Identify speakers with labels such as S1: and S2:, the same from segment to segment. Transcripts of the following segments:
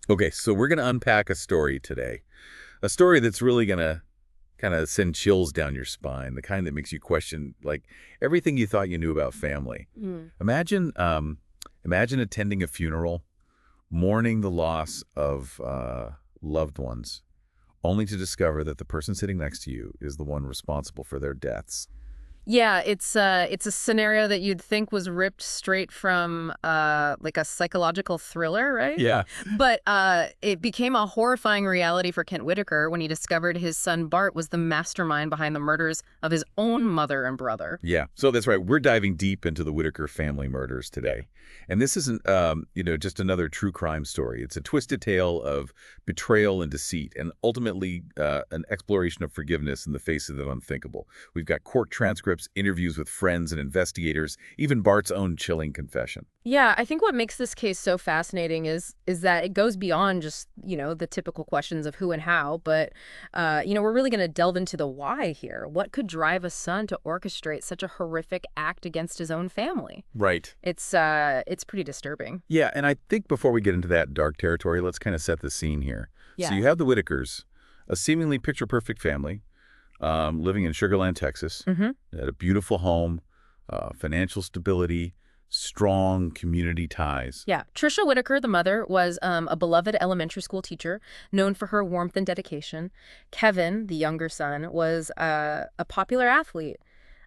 S1: Okay, so we're going to unpack a story today. A story that's really going to kind of send chills down your spine, the kind that makes you question, like, everything you thought you knew about family.
S2: Mm.
S1: Imagine attending a funeral, mourning the loss of loved ones, only to discover that the person sitting next to you is the one responsible for their deaths.
S2: Yeah, it's a scenario that you'd think was ripped straight from like a psychological thriller, right?
S1: Yeah.
S2: But it became a horrifying reality for Kent Whitaker when he discovered his son Bart was the mastermind behind the murders of his own mother and brother.
S1: Yeah, so that's right. We're diving deep into the Whitaker family murders today. And this isn't, just another true crime story. It's a twisted tale of betrayal and deceit, and ultimately an exploration of forgiveness in the face of the unthinkable. We've got court transcripts, interviews with friends and investigators, even Bart's own chilling confession.
S2: Yeah, I think what makes this case so fascinating is that it goes beyond just, the typical questions of who and how, but we're really going to delve into the why here. What could drive a son to orchestrate such a horrific act against his own family?
S1: Right.
S2: It's pretty disturbing.
S1: Yeah, and I think before we get into that dark territory, let's kind of set the scene here. So
S2: Yeah.
S1: you have the Whitakers, a seemingly picture-perfect family, living in Sugarland, Texas,
S2: Mm-hmm.
S1: at a beautiful home, financial stability, strong community ties.
S2: Yeah. Trisha Whitaker, the mother, was a beloved elementary school teacher, known for her warmth and dedication. Kevin, the younger son, was a popular athlete,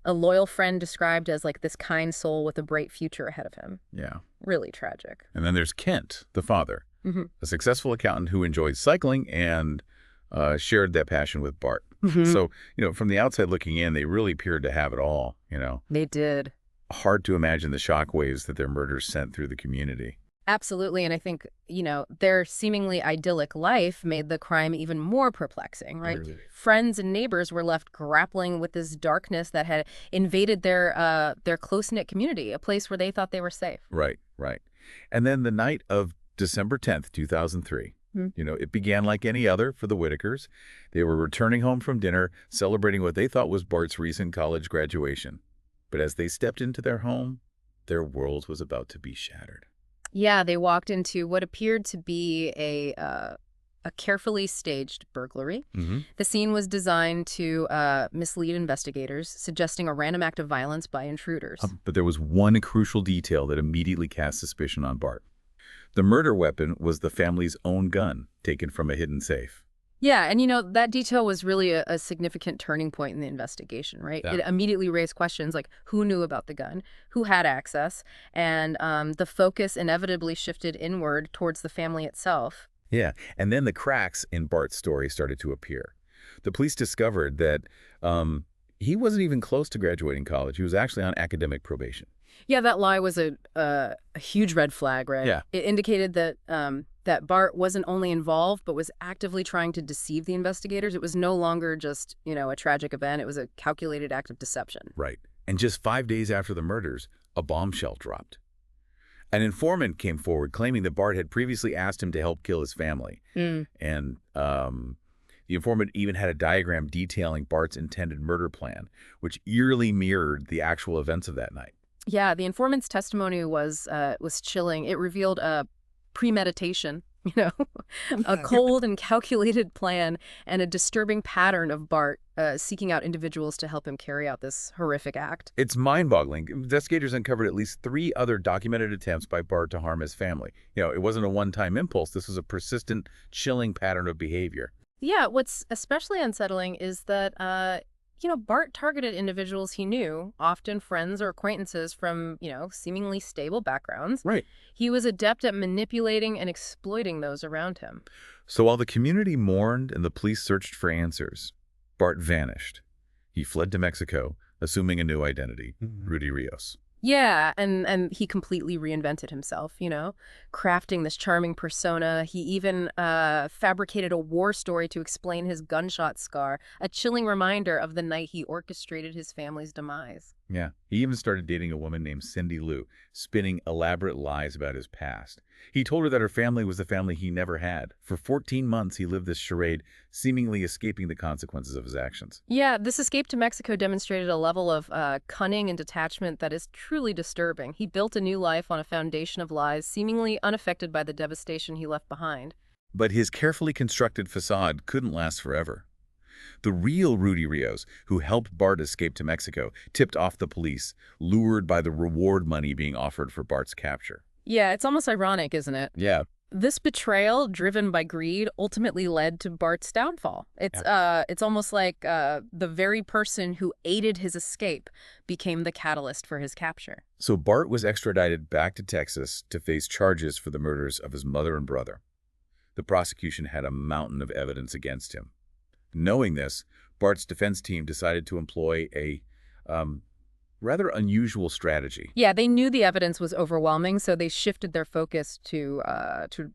S2: a loyal friend described as like this kind soul with a bright future ahead of him.
S1: Yeah.
S2: Really tragic.
S1: And then there's Kent, the father,
S2: Hmm.
S1: a successful accountant who enjoyed cycling and shared that passion with Bart.
S2: Hmm.
S1: So, from the outside looking in, they really appeared to have it all.
S2: They did.
S1: Hard to imagine the shockwaves that their murders sent through the community.
S2: Absolutely. And I think, their seemingly idyllic life made the crime even more perplexing, right?
S1: Really?
S2: Friends and neighbors were left grappling with this darkness that had invaded their close-knit community, a place where they thought they were safe.
S1: Right, right. And then the night of December 10th, 2003,
S2: Hmm.
S1: it began like any other for the Whitakers. They were returning home from dinner, celebrating what they thought was Bart's recent college graduation. But as they stepped into their home, their world was about to be shattered.
S2: Yeah, they walked into what appeared to be a carefully staged burglary.
S1: Mm-hmm.
S2: The scene was designed to mislead investigators, suggesting a random act of violence by intruders.
S1: But there was one crucial detail that immediately cast suspicion on Bart. The murder weapon was the family's own gun, taken from a hidden safe.
S2: Yeah, and that detail was really a significant turning point in the investigation, right?
S1: Yeah.
S2: It immediately raised questions like who knew about the gun, who had access, and the focus inevitably shifted inward towards the family itself.
S1: Yeah, and then the cracks in Bart's story started to appear. The police discovered that he wasn't even close to graduating college. He was actually on academic probation.
S2: Yeah, that lie was a huge red flag, right?
S1: Yeah.
S2: It indicated that that Bart wasn't only involved, but was actively trying to deceive the investigators. It was no longer just, a tragic event. It was a calculated act of deception.
S1: Right. And just 5 days after the murders, a bombshell dropped. An informant came forward claiming that Bart had previously asked him to help kill his family.
S2: Mm.
S1: And the informant even had a diagram detailing Bart's intended murder plan, which eerily mirrored the actual events of that night.
S2: Yeah, the informant's testimony was chilling. It revealed a premeditation, a cold and calculated plan, and a disturbing pattern of Bart seeking out individuals to help him carry out this horrific act.
S1: It's mind-boggling. Investigators uncovered at least 3 other documented attempts by Bart to harm his family. It wasn't a one-time impulse. This was a persistent, chilling pattern of behavior.
S2: Yeah, what's especially unsettling is that Bart targeted individuals he knew, often friends or acquaintances from, seemingly stable backgrounds.
S1: Right.
S2: He was adept at manipulating and exploiting those around him.
S1: So while the community mourned and the police searched for answers, Bart vanished. He fled to Mexico, assuming a new identity, Rudy Rios.
S2: Yeah, and he completely reinvented himself, crafting this charming persona. He even fabricated a war story to explain his gunshot scar, a chilling reminder of the night he orchestrated his family's demise.
S1: Yeah, he even started dating a woman named Cindy Lou, spinning elaborate lies about his past. He told her that her family was the family he never had. For 14 months, he lived this charade, seemingly escaping the consequences of his actions.
S2: Yeah, this escape to Mexico demonstrated a level of cunning and detachment that is truly disturbing. He built a new life on a foundation of lies, seemingly unaffected by the devastation he left behind.
S1: But his carefully constructed facade couldn't last forever. The real Rudy Rios, who helped Bart escape to Mexico, tipped off the police, lured by the reward money being offered for Bart's capture.
S2: Yeah, it's almost ironic, isn't it?
S1: Yeah.
S2: This betrayal, driven by greed, ultimately led to Bart's downfall. It's almost like the very person who aided his escape became the catalyst for his capture.
S1: So Bart was extradited back to Texas to face charges for the murders of his mother and brother. The prosecution had a mountain of evidence against him. Knowing this, Bart's defense team decided to employ a rather unusual strategy.
S2: Yeah, they knew the evidence was overwhelming, so they shifted their focus to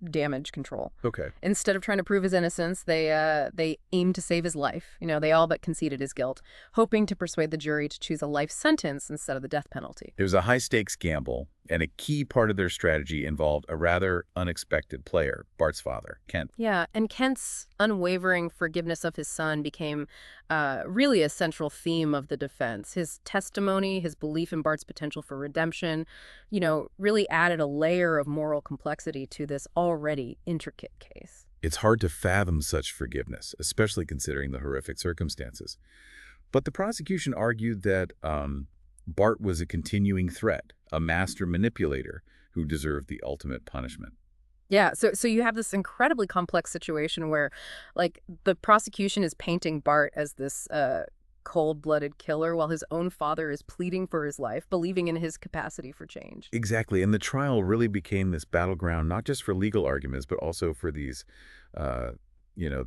S2: damage control.
S1: Okay.
S2: Instead of trying to prove his innocence, they aimed to save his life. They all but conceded his guilt, hoping to persuade the jury to choose a life sentence instead of the death penalty.
S1: It was a high-stakes gamble, and a key part of their strategy involved a rather unexpected player, Bart's father, Kent.
S2: Yeah, and Kent's unwavering forgiveness of his son became really a central theme of the defense. His testimony, his belief in Bart's potential for redemption, really added a layer of moral complexity to this already intricate case.
S1: It's hard to fathom such forgiveness, especially considering the horrific circumstances. But the prosecution argued that Bart was a continuing threat, a master manipulator who deserved the ultimate punishment.
S2: Yeah, so you have this incredibly complex situation where, like, the prosecution is painting Bart as this cold-blooded killer while his own father is pleading for his life, believing in his capacity for change.
S1: Exactly, and the trial really became this battleground, not just for legal arguments, but also for these,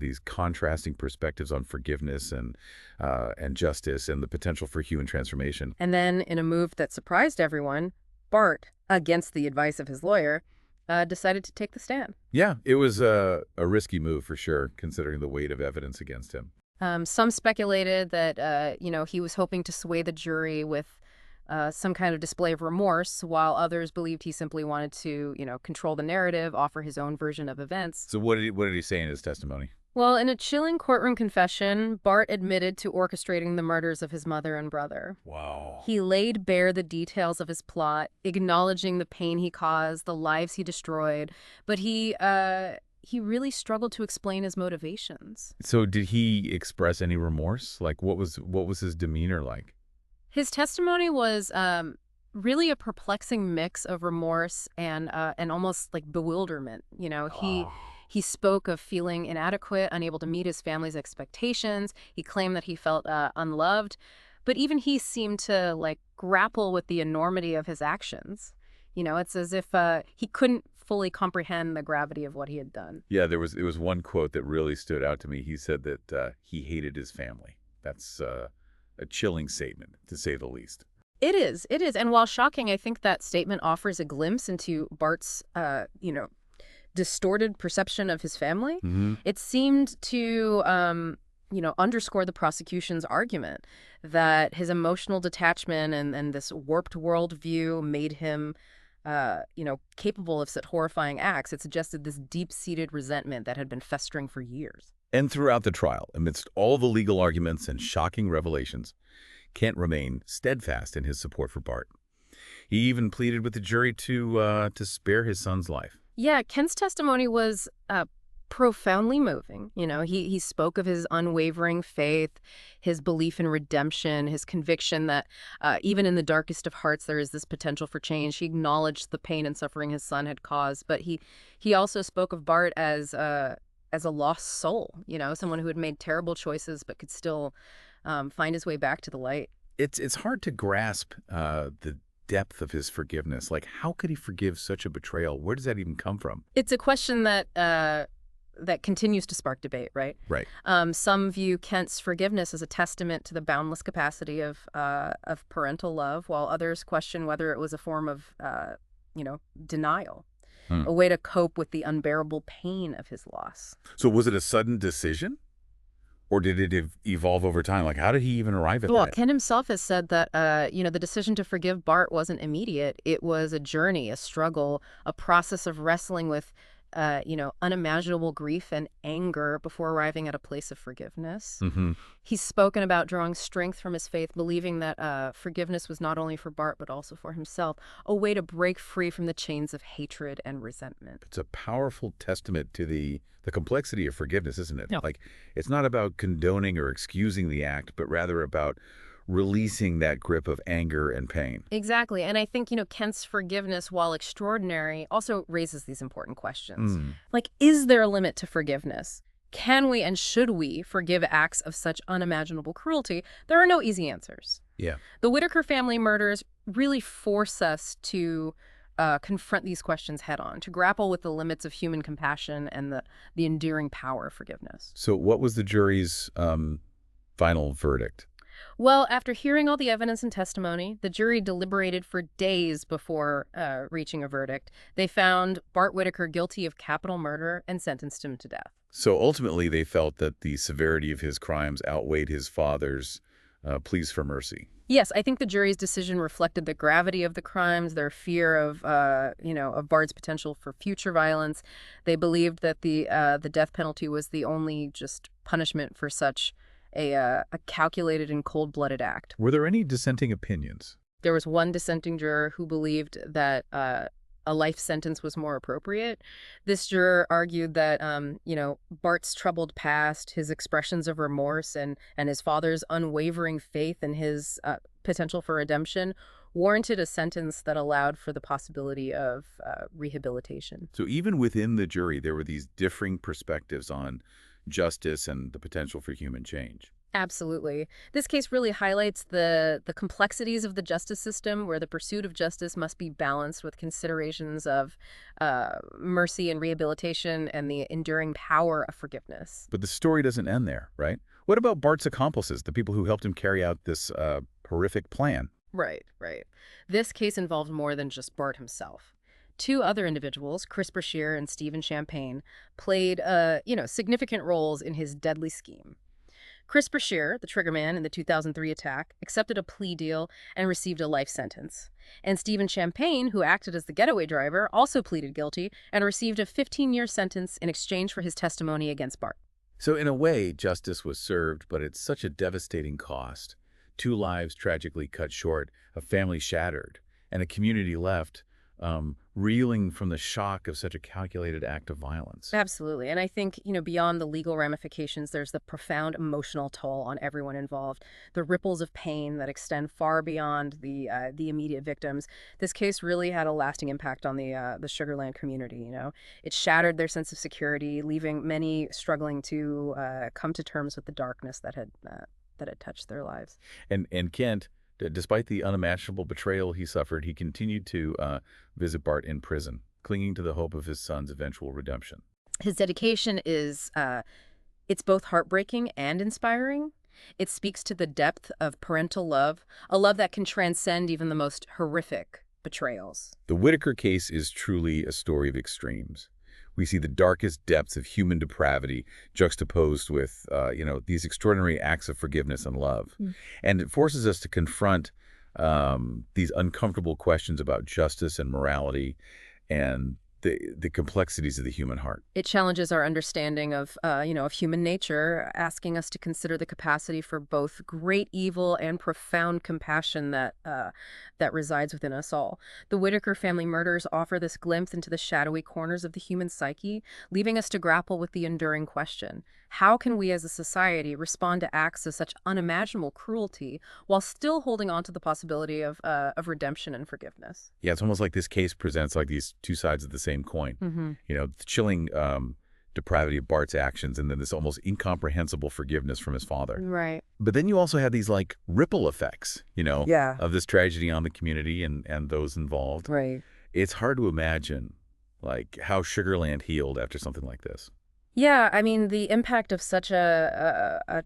S1: these contrasting perspectives on forgiveness and justice and the potential for human transformation.
S2: And then, in a move that surprised everyone, Bart, against the advice of his lawyer, decided to take the stand.
S1: Yeah, it was a risky move for sure, considering the weight of evidence against him.
S2: Some speculated that, he was hoping to sway the jury with some kind of display of remorse, while others believed he simply wanted to, control the narrative, offer his own version of events.
S1: So what did he say in his testimony?
S2: Well, in a chilling courtroom confession, Bart admitted to orchestrating the murders of his mother and brother.
S1: Wow.
S2: He laid bare the details of his plot, acknowledging the pain he caused, the lives he destroyed, but he really struggled to explain his motivations.
S1: So did he express any remorse? Like, what was his demeanor like?
S2: His testimony was really a perplexing mix of remorse and almost like bewilderment. He spoke of feeling inadequate, unable to meet his family's expectations. He claimed that he felt unloved, but even he seemed to grapple with the enormity of his actions. It's as if he couldn't fully comprehend the gravity of what he had done.
S1: Yeah, there was one quote that really stood out to me. He said that he hated his family. That's a chilling statement, to say the least.
S2: It is. And while shocking, I think that statement offers a glimpse into Bart's, distorted perception of his family.
S1: Mm-hmm.
S2: It seemed to, underscore the prosecution's argument that his emotional detachment and this warped worldview made him, capable of such horrifying acts. It suggested this deep-seated resentment that had been festering for years.
S1: And throughout the trial, amidst all the legal arguments and shocking revelations, Kent remained steadfast in his support for Bart. He even pleaded with the jury to spare his son's life.
S2: Yeah, Kent's testimony was profoundly moving. He spoke of his unwavering faith, his belief in redemption, his conviction that even in the darkest of hearts there is this potential for change. He acknowledged the pain and suffering his son had caused, but he also spoke of Bart as a lost soul, someone who had made terrible choices but could still find his way back to the light.
S1: It's hard to grasp the depth of his forgiveness. Like, how could he forgive such a betrayal? Where does that even come from?
S2: It's a question that continues to spark debate, right?
S1: Right.
S2: Some view Kent's forgiveness as a testament to the boundless capacity of parental love, while others question whether it was a form of, denial, a way to cope with the unbearable pain of his loss.
S1: So was it a sudden decision? Or did it evolve over time? Like, how did he even arrive at
S2: Well,
S1: that?
S2: Kent himself has said that, the decision to forgive Bart wasn't immediate. It was a journey, a struggle, a process of wrestling with unimaginable grief and anger before arriving at a place of forgiveness.
S1: Hmm.
S2: He's spoken about drawing strength from his faith, believing that forgiveness was not only for Bart, but also for himself, a way to break free from the chains of hatred and resentment.
S1: It's a powerful testament to the complexity of forgiveness, isn't it?
S2: Yeah.
S1: Like, it's not about condoning or excusing the act, but rather about releasing that grip of anger and pain.
S2: Exactly. And I think, Kent's forgiveness, while extraordinary, also raises these important questions.
S1: Mm.
S2: Like, is there a limit to forgiveness? Can we and should we forgive acts of such unimaginable cruelty? There are no easy answers.
S1: Yeah.
S2: The Whitaker family murders really force us to confront these questions head on, to grapple with the limits of human compassion and the enduring power of forgiveness.
S1: So what was the jury's final verdict?
S2: Well, after hearing all the evidence and testimony, the jury deliberated for days before reaching a verdict. They found Bart Whitaker guilty of capital murder and sentenced him to death.
S1: So ultimately, they felt that the severity of his crimes outweighed his father's pleas for mercy.
S2: Yes, I think the jury's decision reflected the gravity of the crimes, their fear of Bart's potential for future violence. They believed that the death penalty was the only just punishment for such a calculated and cold-blooded act.
S1: Were there any dissenting opinions?
S2: There was one dissenting juror who believed that a life sentence was more appropriate. This juror argued that, Bart's troubled past, his expressions of remorse, and his father's unwavering faith in his potential for redemption warranted a sentence that allowed for the possibility of rehabilitation.
S1: So even within the jury, there were these differing perspectives on justice and the potential for human change.
S2: Absolutely. This case really highlights the complexities of the justice system, where the pursuit of justice must be balanced with considerations of mercy and rehabilitation and the enduring power of forgiveness.
S1: But the story doesn't end there, right? What about Bart's accomplices, the people who helped him carry out this horrific plan?
S2: Right, right. This case involved more than just Bart himself. Two other individuals, Chris Brashear and Stephen Champagne, played significant roles in his deadly scheme. Chris Brashear, the triggerman in the 2003 attack, accepted a plea deal and received a life sentence. And Stephen Champagne, who acted as the getaway driver, also pleaded guilty and received a 15-year sentence in exchange for his testimony against Bart.
S1: So in a way, justice was served, but it's such a devastating cost. Two lives tragically cut short, a family shattered, and a community left reeling from the shock of such a calculated act of violence.
S2: Absolutely. And I think, beyond the legal ramifications, there's the profound emotional toll on everyone involved, the ripples of pain that extend far beyond the immediate victims. This case really had a lasting impact on the Sugarland community. It shattered their sense of security, leaving many struggling to come to terms with the darkness that had touched their lives.
S1: And Kent, despite the unimaginable betrayal he suffered, he continued to visit Bart in prison, clinging to the hope of his son's eventual redemption.
S2: His dedication is, it's both heartbreaking and inspiring. It speaks to the depth of parental love, a love that can transcend even the most horrific betrayals.
S1: The Whitaker case is truly a story of extremes. We see the darkest depths of human depravity juxtaposed with, these extraordinary acts of forgiveness and love.
S2: Mm.
S1: And it forces us to confront these uncomfortable questions about justice and morality and the complexities of the human heart.
S2: It challenges our understanding of human nature, asking us to consider the capacity for both great evil and profound compassion that resides within us all. The Whitaker family murders offer this glimpse into the shadowy corners of the human psyche, leaving us to grapple with the enduring question: how can we as a society respond to acts of such unimaginable cruelty while still holding on to the possibility of redemption and forgiveness?
S1: Yeah, it's almost like this case presents like these two sides of the same coin.
S2: Mm-hmm.
S1: The chilling depravity of Bart's actions and then this almost incomprehensible forgiveness from his father.
S2: Right.
S1: But then you also have these like ripple effects,
S2: Yeah.
S1: of this tragedy on the community and those involved.
S2: Right.
S1: It's hard to imagine like how Sugarland healed after something like this.
S2: Yeah, I mean, the impact of such a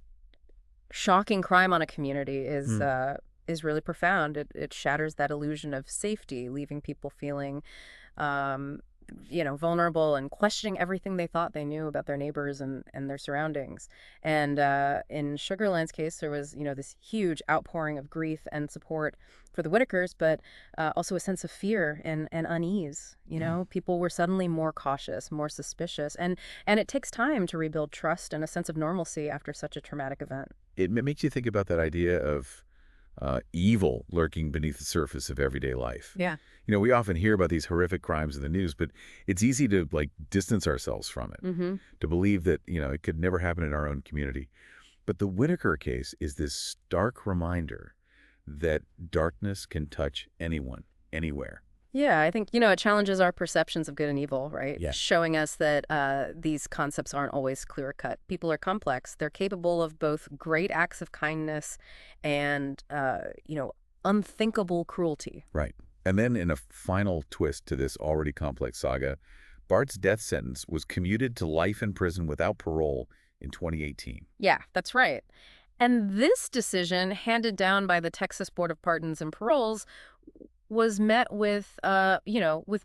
S2: shocking crime on a community is really profound. It shatters that illusion of safety, leaving people feeling vulnerable and questioning everything they thought they knew about their neighbors and their surroundings. And in Sugarland's case, there was, this huge outpouring of grief and support for the Whitakers, but also a sense of fear and unease.
S1: Mm.
S2: People were suddenly more cautious, more suspicious, and it takes time to rebuild trust and a sense of normalcy after such a traumatic event.
S1: It makes you think about that idea of evil lurking beneath the surface of everyday life.
S2: Yeah.
S1: We often hear about these horrific crimes in the news, but it's easy to distance ourselves from it,
S2: Mm-hmm.
S1: to believe that, it could never happen in our own community. But the Whitaker case is this stark reminder that darkness can touch anyone, anywhere.
S2: Yeah, I think, it challenges our perceptions of good and evil, right?
S1: Yeah.
S2: Showing us that these concepts aren't always clear cut. People are complex. They're capable of both great acts of kindness and, unthinkable cruelty.
S1: Right. And then in a final twist to this already complex saga, Bart's death sentence was commuted to life in prison without parole in 2018.
S2: Yeah, that's right. And this decision, handed down by the Texas Board of Pardons and Paroles, was met with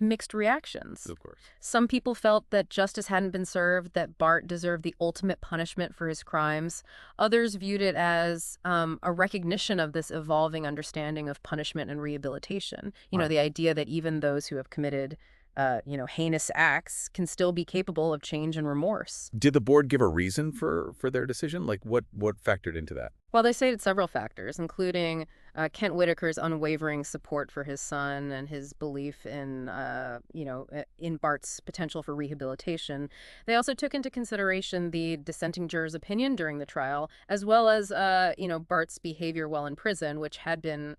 S2: mixed reactions.
S1: Of course.
S2: Some people felt that justice hadn't been served, that Bart deserved the ultimate punishment for his crimes. Others viewed it as a recognition of this evolving understanding of punishment and rehabilitation.
S1: Right.
S2: The idea that even those who have committed, heinous acts can still be capable of change and remorse.
S1: Did the board give a reason for their decision? Like what factored into that?
S2: Well, they cited several factors, including Kent Whitaker's unwavering support for his son and his belief in Bart's potential for rehabilitation. They also took into consideration the dissenting juror's opinion during the trial, as well as, Bart's behavior while in prison, which had been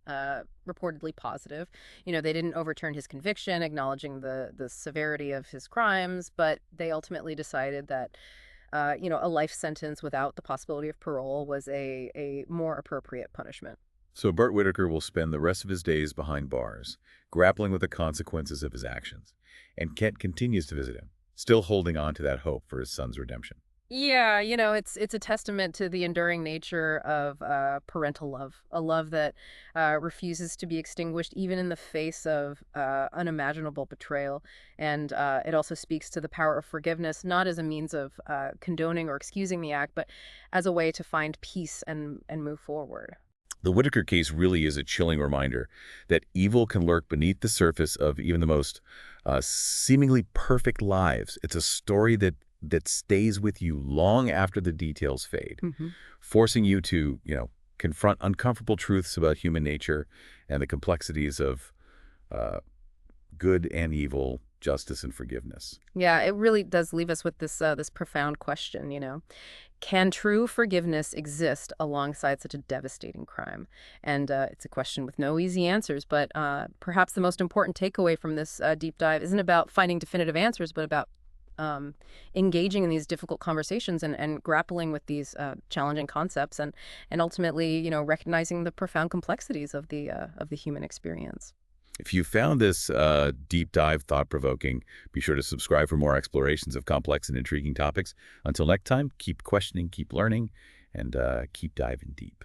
S2: reportedly positive. They didn't overturn his conviction, acknowledging the severity of his crimes, but they ultimately decided that a life sentence without the possibility of parole was a more appropriate punishment.
S1: So Bart Whitaker will spend the rest of his days behind bars, grappling with the consequences of his actions. And Kent continues to visit him, still holding on to that hope for his son's redemption.
S2: Yeah, it's a testament to the enduring nature of parental love, a love that refuses to be extinguished even in the face of unimaginable betrayal. And it also speaks to the power of forgiveness, not as a means of condoning or excusing the act, but as a way to find peace and move forward.
S1: The Whitaker case really is a chilling reminder that evil can lurk beneath the surface of even the most seemingly perfect lives. It's a story that stays with you long after the details fade,
S2: Hmm.
S1: forcing you to, confront uncomfortable truths about human nature and the complexities of uh, good and evil, justice and forgiveness.
S2: Yeah, it really does leave us with this profound question, Can true forgiveness exist alongside such a devastating crime? And it's a question with no easy answers, but perhaps the most important takeaway from this deep dive isn't about finding definitive answers, but about engaging in these difficult conversations and grappling with these challenging concepts and ultimately, recognizing the profound complexities of the human experience.
S1: If you found this deep dive thought-provoking, be sure to subscribe for more explorations of complex and intriguing topics. Until next time, keep questioning, keep learning, and keep diving deep.